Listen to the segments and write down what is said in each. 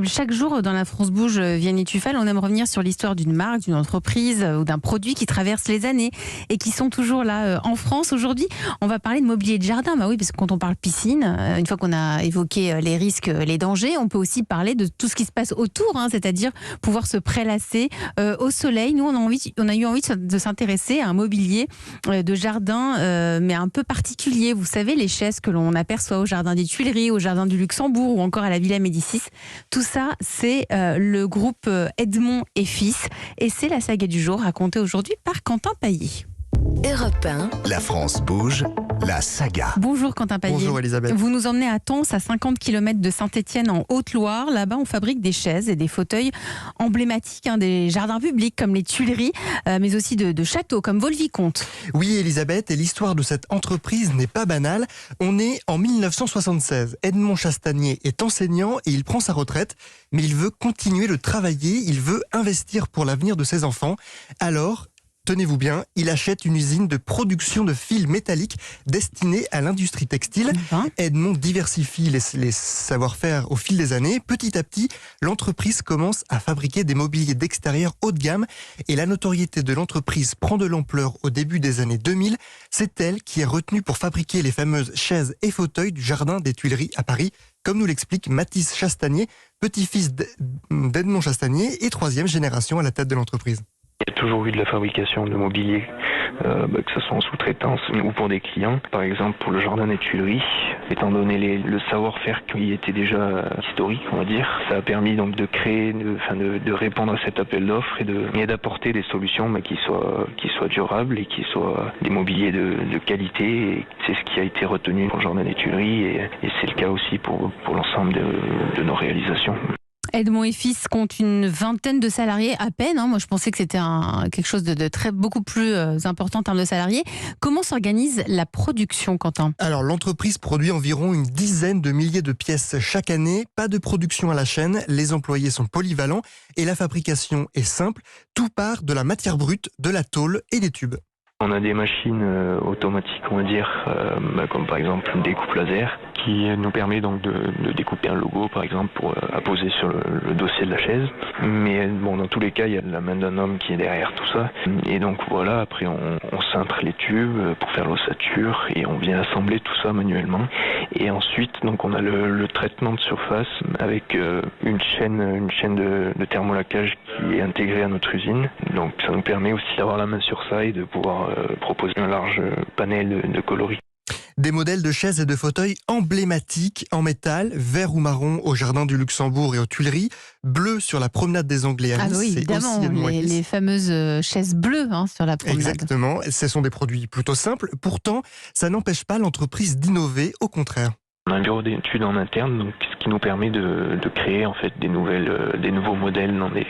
Chaque jour dans la France Bouge, Vianney Tufal, on aime revenir sur l'histoire d'une marque, d'une entreprise ou d'un produit qui traverse les années et qui sont toujours là en France. Aujourd'hui, on va parler de mobilier de jardin. Bah oui, parce que quand on parle piscine, une fois qu'on a évoqué les risques, les dangers, on peut aussi parler de tout ce qui se passe autour, c'est-à-dire pouvoir se prélasser au soleil. Nous, on a eu envie de s'intéresser à un mobilier de jardin, mais un peu particulier. Vous savez, les chaises que l'on aperçoit au jardin des Tuileries, au jardin du Luxembourg ou encore à la Villa Médicis. Tout ça, c'est le groupe Edmond et Fils. Et c'est la saga du jour racontée aujourd'hui par Quentin Paillet. Europe 1. La France bouge, la saga. Bonjour Quentin Paillet. Bonjour Elisabeth. Vous nous emmenez à Tons, à 50 km de Saint-Étienne en Haute-Loire. Là-bas, on fabrique des chaises et des fauteuils emblématiques des jardins publics comme les Tuileries, mais aussi de châteaux comme Vaux-le-Vicomte. Oui Elisabeth, et l'histoire de cette entreprise n'est pas banale. On est en 1976. Edmond Chastanier est enseignant et il prend sa retraite, mais il veut continuer de travailler, il veut investir pour l'avenir de ses enfants. Alors, tenez-vous bien, il achète une usine de production de fils métalliques destinée à l'industrie textile. Edmond diversifie les savoir-faire au fil des années. Petit à petit, l'entreprise commence à fabriquer des mobiliers d'extérieur haut de gamme et la notoriété de l'entreprise prend de l'ampleur au début des années 2000. C'est elle qui est retenue pour fabriquer les fameuses chaises et fauteuils du jardin des Tuileries à Paris, comme nous l'explique Mathis Chastanier, petit-fils d'Edmond Chastanier et troisième génération à la tête de l'entreprise. Il y a toujours eu de la fabrication de mobilier, que ce soit en sous-traitance ou pour des clients. Par exemple, pour le jardin des Tuileries, étant donné le savoir-faire qui était déjà historique, on va dire, ça a permis donc de créer, de répondre à cet appel d'offres et d'apporter des solutions qui soient durables et qui soient des mobiliers de qualité. Et c'est ce qui a été retenu pour le jardin des Tuileries et c'est le cas aussi pour l'ensemble de nos réalisations. Edmond et Fils compte une vingtaine de salariés à peine. Moi, je pensais que c'était quelque chose de beaucoup plus important en termes de salariés. Comment s'organise la production, Quentin ? Alors, l'entreprise produit environ une dizaine de milliers de pièces chaque année. Pas de production à la chaîne. Les employés sont polyvalents et la fabrication est simple. Tout part de la matière brute, de la tôle et des tubes. On a des machines automatiques, on va dire, comme par exemple une découpe laser, qui nous permet donc de découper un logo, par exemple, pour apposer sur le dossier de la chaise. Mais bon, dans tous les cas, il y a la main d'un homme qui est derrière tout ça. Et donc voilà, après on cintre les tubes pour faire l'ossature et on vient assembler tout ça manuellement. Et ensuite, donc on a le traitement de surface avec une chaîne de thermolacage qui est intégrée à notre usine. Donc ça nous permet aussi d'avoir la main sur ça et de pouvoir proposer un large panel de coloris. Des modèles de chaises et de fauteuils emblématiques en métal, vert ou marron au jardin du Luxembourg et aux Tuileries, bleu sur la promenade des Anglais à Nice. Ah oui, évidemment, les fameuses chaises bleues sur la promenade. Exactement, ce sont des produits plutôt simples. Pourtant, ça n'empêche pas l'entreprise d'innover, au contraire. On a un bureau d'études en interne, donc, ce qui nous permet de créer en fait des nouveaux modèles dans des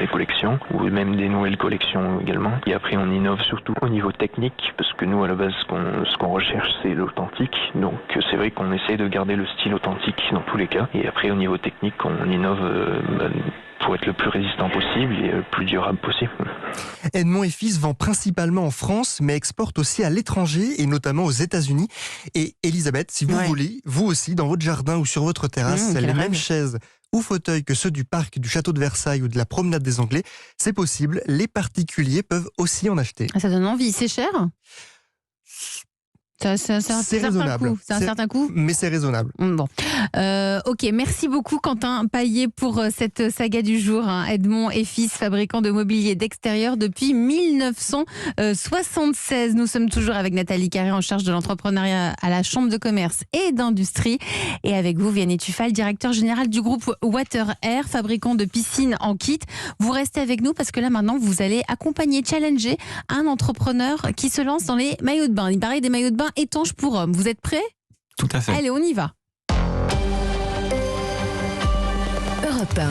collections, ou même des nouvelles collections également. Et après, on innove surtout au niveau technique, parce que nous, à la base, ce qu'on recherche, c'est l'authentique. Donc, c'est vrai qu'on essaie de garder le style authentique dans tous les cas. Et après, au niveau technique, on innove pour être le plus résistant possible et le plus durable possible. Edmond et Fils vend principalement en France, mais exporte aussi à l'étranger et notamment aux États-Unis. Et Elisabeth, si vous voulez, vous aussi, dans votre jardin ou sur votre terrasse, les mêmes chaises ou fauteuils que ceux du parc du château de Versailles ou de la promenade des Anglais, c'est possible. Les particuliers peuvent aussi en acheter. Ça donne envie. C'est cher ? C'est raisonnable. C'est un certain coût, mais c'est raisonnable. Bon, ok. Merci beaucoup Quentin Paillet pour cette saga du jour. Edmond et Fils, fabricants de mobilier d'extérieur depuis 1976. Nous sommes toujours avec Nathalie Carré en charge de l'entrepreneuriat à la Chambre de commerce et d'industrie, et avec vous Vianney Tufal, directeur général du groupe Water Air, fabricant de piscines en kit. Vous restez avec nous parce que là maintenant vous allez accompagner, challenger un entrepreneur qui se lance dans les maillots de bain. Il paraît des maillots de bain étanches pour hommes. Vous êtes prêts ? Tout à fait. Allez, on y va. Europe 1.